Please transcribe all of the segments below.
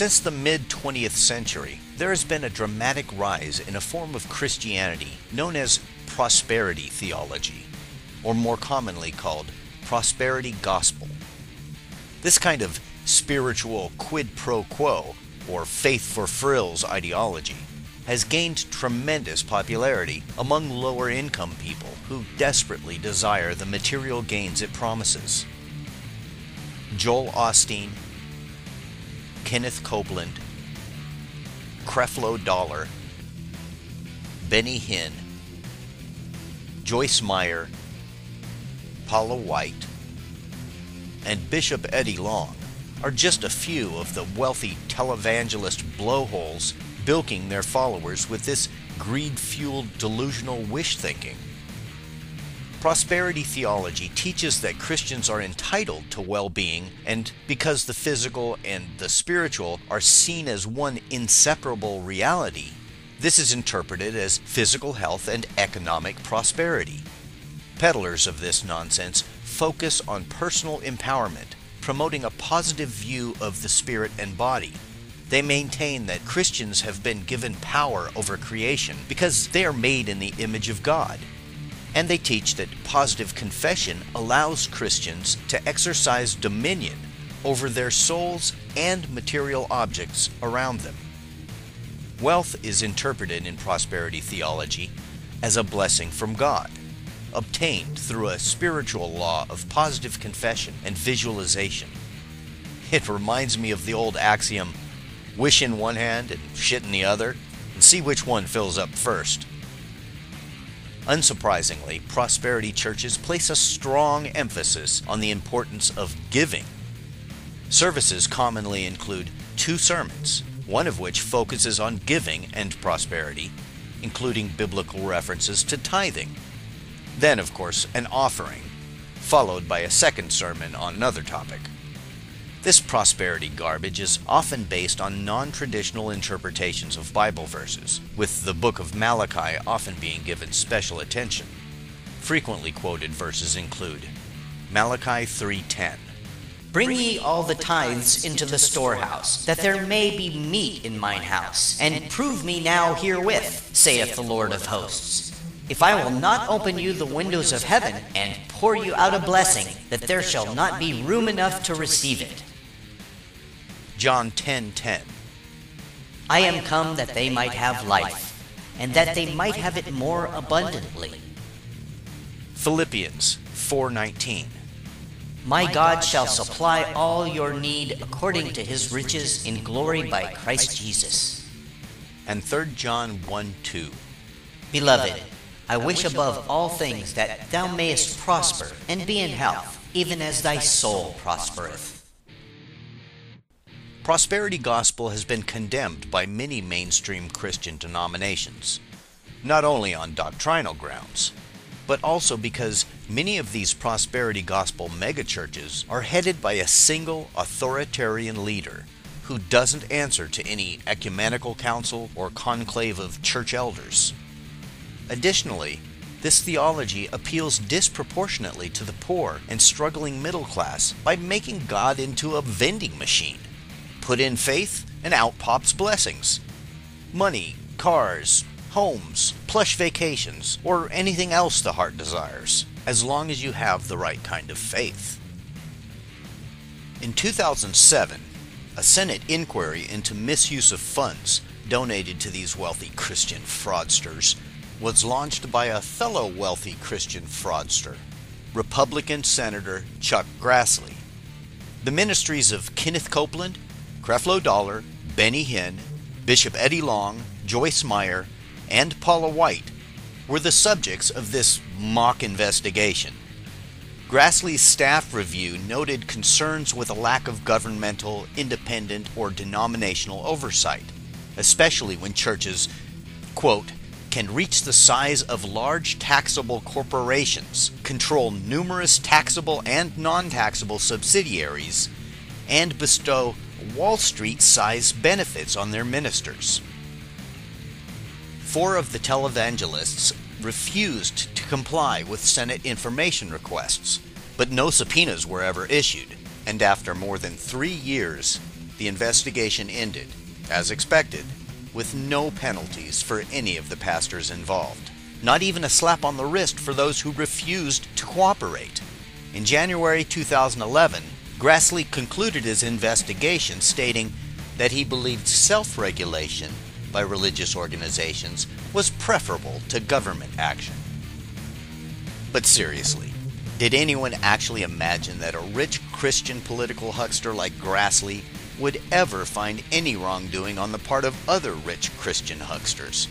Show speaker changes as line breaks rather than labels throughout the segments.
Since the mid-20th century, there has been a dramatic rise in a form of Christianity known as prosperity theology, or more commonly called prosperity gospel. This kind of spiritual quid pro quo, or faith for frills ideology, has gained tremendous popularity among lower income people who desperately desire the material gains it promises. Joel Osteen, Kenneth Copeland, Creflo Dollar, Benny Hinn, Joyce Meyer, Paula White, and Bishop Eddie Long are just a few of the wealthy televangelist blowholes bilking their followers with this greed-fueled delusional wish-thinking. Prosperity theology teaches that Christians are entitled to well-being, and because the physical and the spiritual are seen as one inseparable reality, this is interpreted as physical health and economic prosperity. Peddlers of this nonsense focus on personal empowerment, promoting a positive view of the spirit and body. They maintain that Christians have been given power over creation because they are made in the image of God. And they teach that positive confession allows Christians to exercise dominion over their souls and material objects around them. Wealth is interpreted in prosperity theology as a blessing from God, obtained through a spiritual law of positive confession and visualization. It reminds me of the old axiom, wish in one hand and shit in the other, and see which one fills up first. Unsurprisingly, prosperity churches place a strong emphasis on the importance of giving. Services commonly include 2 sermons, one of which focuses on giving and prosperity, including biblical references to tithing. Then, of course, an offering, followed by a second sermon on another topic. This prosperity garbage is often based on non-traditional interpretations of Bible verses, with the book of Malachi often being given special attention. Frequently quoted verses include Malachi 3:10.
Bring ye all the tithes into the storehouse, that there may be meat in mine house, and prove me now herewith, saith the Lord of hosts. If I will not open you the windows of heaven, and pour you out a blessing, that there shall not be room enough to receive it.
John 10:10.
I am come that they might have life, and that they might have it more abundantly.
Philippians 4:19.
My God shall supply all your need according to his riches in glory by Christ Jesus.
And 3 John 1:2.
Beloved, I wish above all things that thou mayest prosper and be in health, even as thy soul prospereth.
Prosperity gospel has been condemned by many mainstream Christian denominations, not only on doctrinal grounds, but also because many of these prosperity gospel megachurches are headed by a single authoritarian leader who doesn't answer to any ecumenical council or conclave of church elders. Additionally, this theology appeals disproportionately to the poor and struggling middle class by making God into a vending machine. Put in faith, and out pops blessings. Money, cars, homes, plush vacations, or anything else the heart desires, as long as you have the right kind of faith. In 2007, a Senate inquiry into misuse of funds donated to these wealthy Christian fraudsters was launched by a fellow wealthy Christian fraudster, Republican Senator Chuck Grassley. The ministries of Kenneth Copeland, Creflo Dollar, Benny Hinn, Bishop Eddie Long, Joyce Meyer, and Paula White were the subjects of this mock investigation. Grassley's staff review noted concerns with a lack of governmental, independent, or denominational oversight, especially when churches, quote, can reach the size of large taxable corporations, control numerous taxable and non-taxable subsidiaries, and bestow Wall Street-size benefits on their ministers. 4 of the televangelists refused to comply with Senate information requests, but no subpoenas were ever issued, and after more than 3 years, The investigation ended, as expected, with no penalties for any of the pastors involved. Not even a slap on the wrist for those who refused to cooperate. In January 2011, Grassley concluded his investigation stating that he believed self-regulation by religious organizations was preferable to government action. But seriously, did anyone actually imagine that a rich Christian political huckster like Grassley would ever find any wrongdoing on the part of other rich Christian hucksters,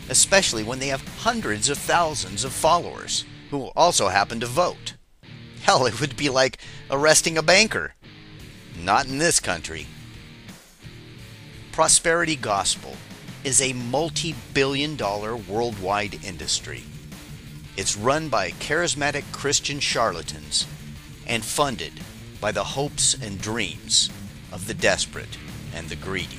especially when they have hundreds of thousands of followers who also happen to vote? Hell, it would be like arresting a banker. Not in this country. Prosperity gospel is a multi-billion-dollar worldwide industry. It's run by charismatic Christian charlatans and funded by the hopes and dreams of the desperate and the greedy.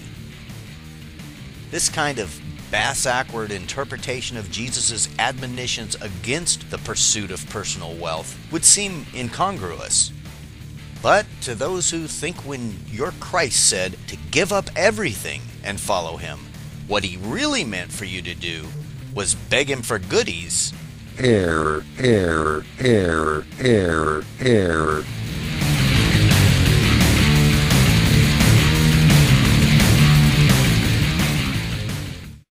This kind of bass-backward interpretation of Jesus' admonitions against the pursuit of personal wealth would seem incongruous. But to those who think when your Christ said to give up everything and follow him, what he really meant for you to do was beg him for goodies.
Error.